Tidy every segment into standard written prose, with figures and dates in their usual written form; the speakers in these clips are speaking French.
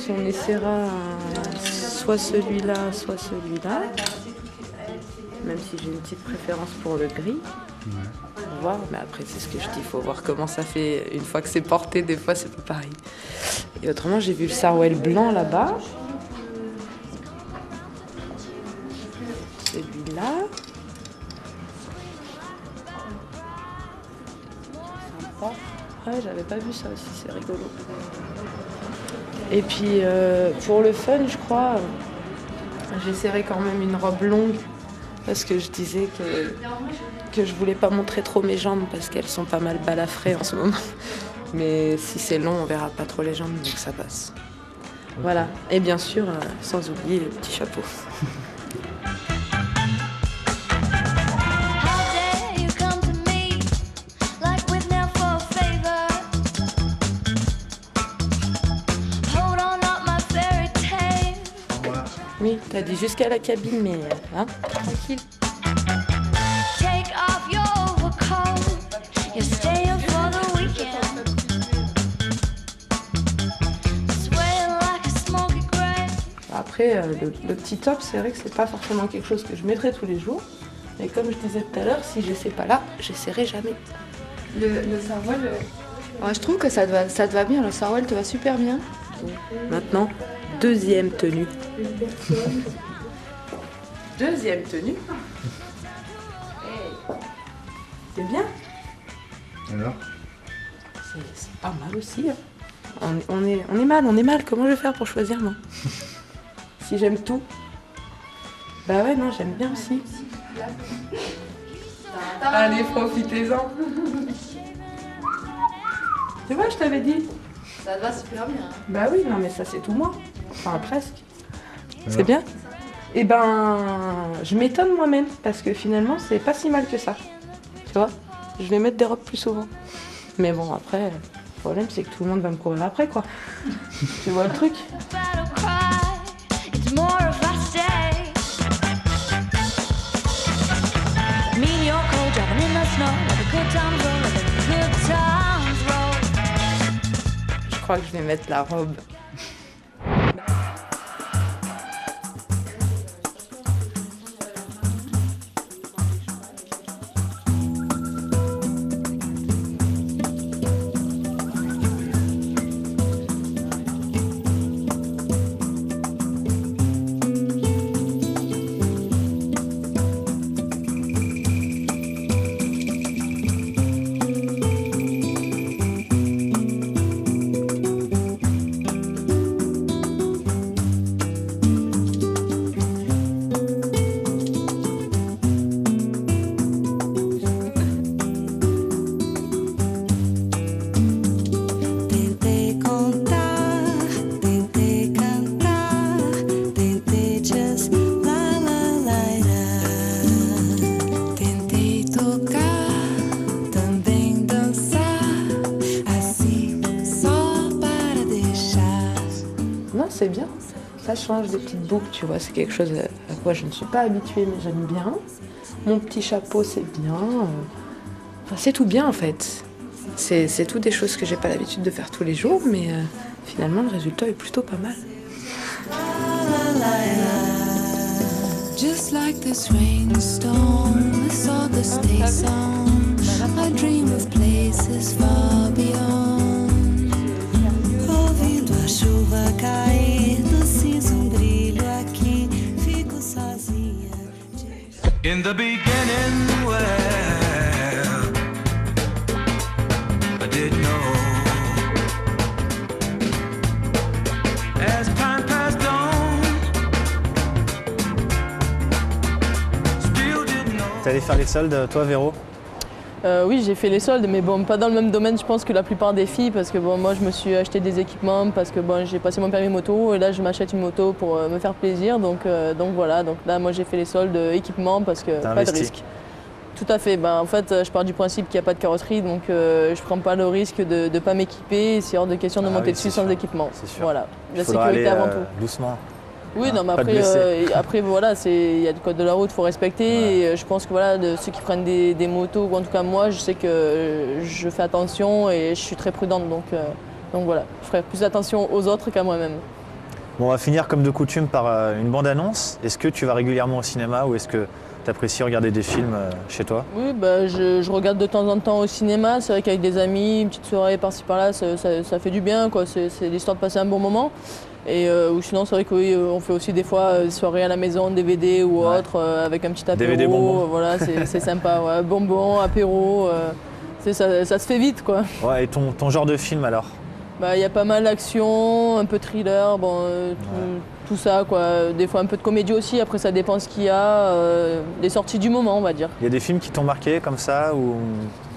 on essaiera soit celui-là, soit celui-là. Même si j'ai une petite préférence pour le gris. Ouais. Pour voir, mais après c'est ce que je dis, il faut voir comment ça fait une fois que c'est porté, des fois c'est pas pareil. Et autrement, j'ai vu le Sarwell blanc là-bas. Celui-là. Sympa. Ouais, j'avais pas vu ça aussi, c'est rigolo. Et puis pour le fun, je crois, j'essaierai quand même une robe longue. Parce que je disais que je voulais pas montrer trop mes jambes parce qu'elles sont pas mal balafrées en ce moment. Mais si c'est long, on verra pas trop les jambes, donc ça passe. Okay. Voilà. Et bien sûr, sans oublier le petit chapeau. Oui, t'as dit jusqu'à la cabine, mais hein, tranquille. Après, le petit top, c'est vrai que c'est pas forcément quelque chose que je mettrais tous les jours. Mais comme je disais tout à l'heure, si j'essaie pas là, j'essaierai jamais. Le Sarwell, ouais, je trouve que ça te va bien. Le Sarwell te va super bien. Maintenant, deuxième tenue. Deuxième tenue. C'est bien. Alors ? C'est pas mal aussi. Hein. On est mal. Comment je vais faire pour choisir, moi ? Si j'aime tout. Bah ouais, non, j'aime bien aussi. Allez, profitez-en. Tu vois, je t'avais dit. Ça te va super bien. Hein. Bah oui, non, mais ça, c'est tout moi. Enfin, presque. C'est bien. Et ben, je m'étonne moi-même, parce que finalement, c'est pas si mal que ça. Tu vois ? Je vais mettre des robes plus souvent. Mais bon, après, le problème, c'est que tout le monde va me courir après, quoi. Tu vois le truc ? Je crois que je vais mettre la robe. C'est bien, ça change des petites boucles, tu vois, c'est quelque chose à quoi je ne suis pas habituée, mais j'aime bien. Mon petit chapeau, c'est bien. Enfin, c'est tout bien en fait. C'est tout des choses que j'ai pas l'habitude de faire tous les jours, mais finalement le résultat est plutôt pas mal. Just like this rainstorm, this August day song, I dream of places far beyond. Ouvindo a chuva cair do cinza brilho aqui, fico sozinha. In the beginning, well, I didn't know. As time passed on, still didn't know. T'es allé faire les soldes, toi, Véro ? Oui, j'ai fait les soldes, mais bon, pas dans le même domaine, je pense, que la plupart des filles, parce que bon, moi, je me suis acheté des équipements, parce que bon, j'ai passé mon permis moto, et là, je m'achète une moto pour me faire plaisir, donc voilà. Donc là, moi, j'ai fait les soldes équipements, parce que pas de risque. Tout à fait. Ben, en fait, je pars du principe qu'il n'y a pas de carrosserie, donc je prends pas le risque de ne pas m'équiper, c'est hors de question de monter dessus sans équipement. C'est sûr. Voilà, la sécurité avant tout. Doucement. Oui, non, mais après voilà, il y a le code de la route, il faut respecter. Ouais. Et je pense que voilà, de ceux qui prennent des motos, ou en tout cas moi, je sais que je fais attention et je suis très prudente. Donc voilà, je ferai plus attention aux autres qu'à moi-même. Bon, on va finir comme de coutume par une bande-annonce. Est-ce que tu vas régulièrement au cinéma ou est-ce que tu apprécies regarder des films chez toi? Oui, bah, je regarde de temps en temps au cinéma. C'est vrai qu'avec des amis, une petite soirée par-ci par-là, ça fait du bien, quoi. C'est l'histoire de passer un bon moment. Et ou sinon, c'est vrai qu'on fait aussi des fois des soirées à la maison, DVD ou autre, avec un petit apéro. DVD bonbons. Voilà, c'est sympa. Ouais. Bonbons, apéro, ça se fait vite, quoi. Ouais, et ton genre de film alors? Bah, y a pas mal d'action, un peu thriller, bon, tout ça, quoi. Des fois un peu de comédie aussi, après ça dépend ce qu'il y a, les sorties du moment, on va dire. Il y a des films qui t'ont marqué comme ça ou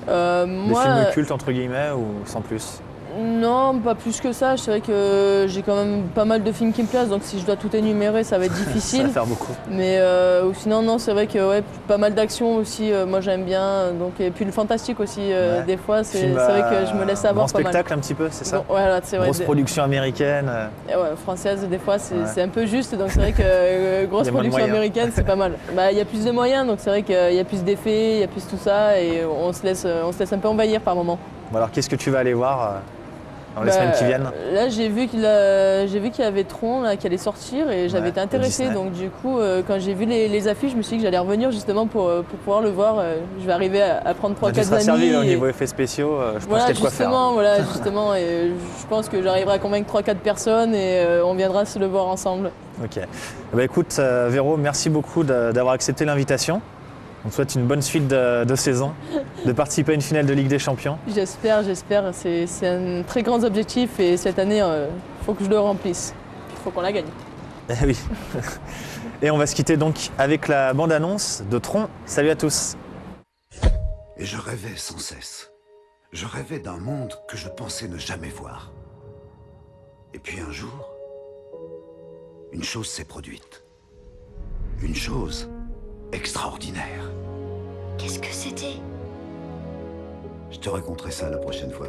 des Moi, films cultes entre guillemets ou sans plus? non, pas plus que ça. C'est vrai que j'ai quand même pas mal de films qui me plaisent, donc si je dois tout énumérer, ça va être Ça difficile. va faire beaucoup. Mais ou sinon, non, c'est vrai que ouais, pas mal d'action aussi, moi j'aime bien. Donc, et puis le fantastique aussi, Ouais. des fois, c'est Film, vrai que je me laisse avoir grand pas mal. spectacle un petit peu, c'est ça? Donc, voilà, c'est vrai. Grosse production américaine. Et ouais, française, des fois, c'est Ouais. c'est un peu juste. Donc, c'est vrai que grosse Il y a moins de production moyens. américaine, c'est pas mal. Bah, il y a plus de moyens, donc c'est vrai qu'il y a plus d'effets, il y a plus tout ça, et on se laisse un peu envahir par moment. Bon, alors qu'est-ce que tu vas aller voir dans les Bah, semaines qui viennent? Là, j'ai vu qu'il y avait Tron là, qui allait sortir, et j'avais Ouais, été de intéressée. Disney. Donc, du coup, quand j'ai vu les affiches, je me suis dit que j'allais revenir justement pour pouvoir le voir. Je vais arriver à prendre Tu 3-4 seras amis. servi là, au et- niveau effets spéciaux, je pense Voilà, qu'il y a de quoi faire. justement, et je pense que j'arriverai à convaincre 3-4 personnes et on viendra se le voir ensemble. Ok. Bah, écoute, Véro, merci beaucoup d'avoir accepté l'invitation. On te souhaite une bonne suite de saison, de participer à une finale de Ligue des Champions. J'espère. C'est un très grand objectif et cette année, il faut que je le remplisse. Il faut qu'on la gagne. Eh oui. Et on va se quitter donc avec la bande-annonce de Tron. Salut à tous. Et je rêvais sans cesse. Je rêvais d'un monde que je pensais ne jamais voir. Et puis un jour, une chose s'est produite. Une chose extraordinaire. Qu'est-ce que c'était? Je te raconterai ça la prochaine fois.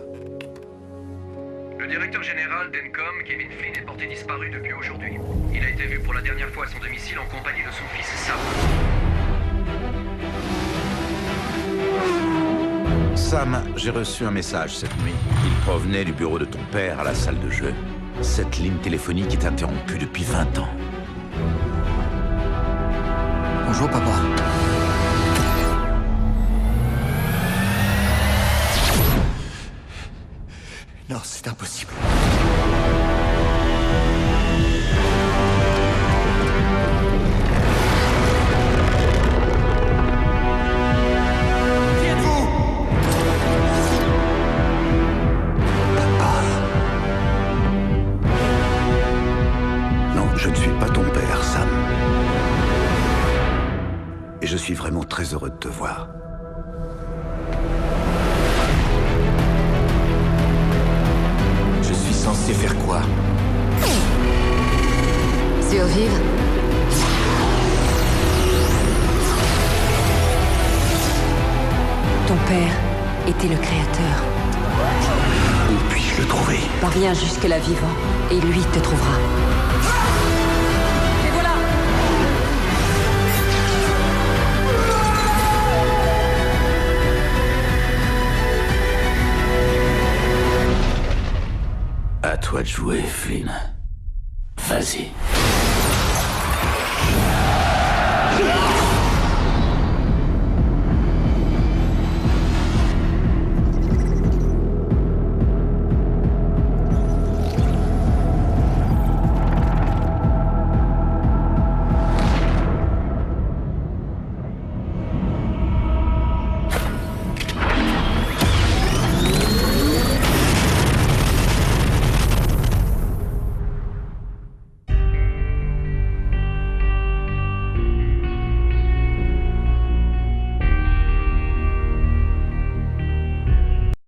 Le directeur général d'Encom, Kevin Flynn, est porté disparu depuis aujourd'hui. Il a été vu pour la dernière fois à son domicile en compagnie de son fils Sam. Sam, j'ai reçu un message cette nuit. Il provenait du bureau de ton père à la salle de jeu. Cette ligne téléphonique est interrompue depuis 20 ans. Bonjour, papa. Non, c'est impossible. Qui êtes-vous? Papa. Non, je ne suis pas ton père, Sam. Et je suis vraiment très heureux de te voir. Je suis censé faire quoi? Survivre? Ton père était le créateur. Où puis-je le trouver? Parviens jusque-là vivant, et lui te trouvera. Et voilà! À toi de jouer, Flynn. Vas-y.